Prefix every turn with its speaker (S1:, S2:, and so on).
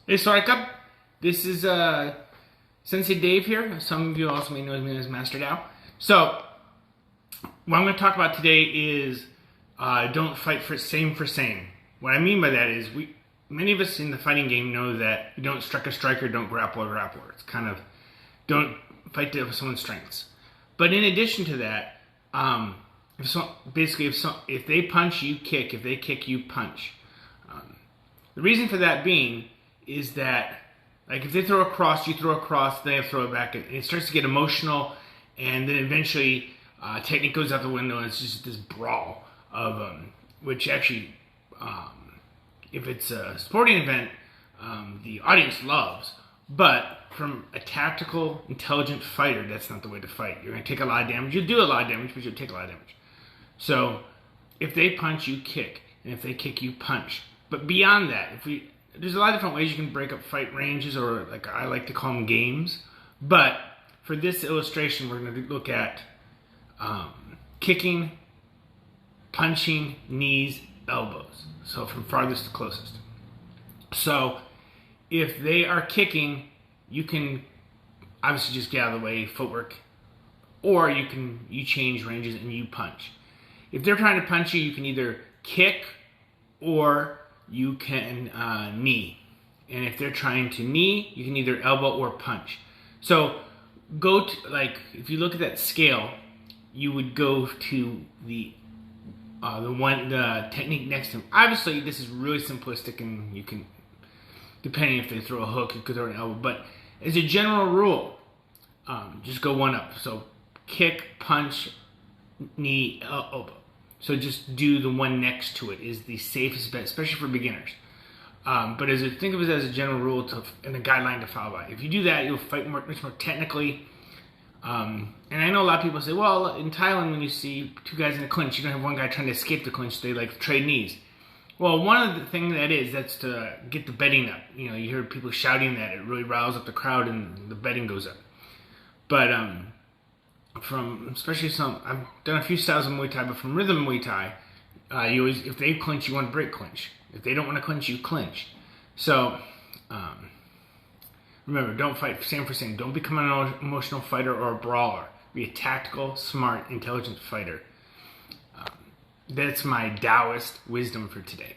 S1: Hey, Sorry Cup. This is Sensei Dave here. Some of you also may know me as Master Dao. So, what I'm going to talk about today is don't fight for same for same. What I mean by that is many of us in the fighting game know that you don't strike a striker, don't grapple a grappler. It's kind of don't fight to someone's strengths. But in addition to that, if they punch, you kick. If they kick, you punch. The reason for that being is that, like, if they throw a cross, you throw a cross, they throw it back. It starts to get emotional, and then eventually technique goes out the window, and it's just this brawl of, which actually, if it's a sporting event, the audience loves. But from a tactical, intelligent fighter, that's not the way to fight. You're going to take a lot of damage. You'll do a lot of damage, but you'll take a lot of damage. So, if they punch, you kick, and if they kick, you punch. But beyond that, there's a lot of different ways you can break up fight ranges, or like I like to call them games. But for this illustration, we're going to look at kicking, punching, knees, elbows. So from farthest to closest. So if they are kicking, you can obviously just get out of the way, footwork, or you change ranges and you punch. If they're trying to punch you, you can either kick or you can knee. And if they're trying to knee, you can either elbow or punch. So if you look at that scale, you would go to the technique next to him. Obviously, this is really simplistic, and you can, depending if they throw a hook, you could throw an elbow. But as a general rule, just go one up. So kick, punch, knee, elbow. So just do the one next to it is the safest bet, especially for beginners. But think of it as a general rule and a guideline to follow by. If you do that, you'll fight much more technically. And I know a lot of people say, well, in Thailand, when you see two guys in a clinch, you don't have one guy trying to escape the clinch. They like trade knees. Well, one of the things that's to get the betting up. You know, you hear people shouting that. It really riles up the crowd and the betting goes up. But I've done a few styles of Muay Thai, but from rhythm Muay Thai, if they clinch, you want to break clinch. If they don't want to clinch, you clinch. So, remember, don't fight same for same. Don't become an emotional fighter or a brawler. Be a tactical, smart, intelligent fighter. That's my Taoist wisdom for today.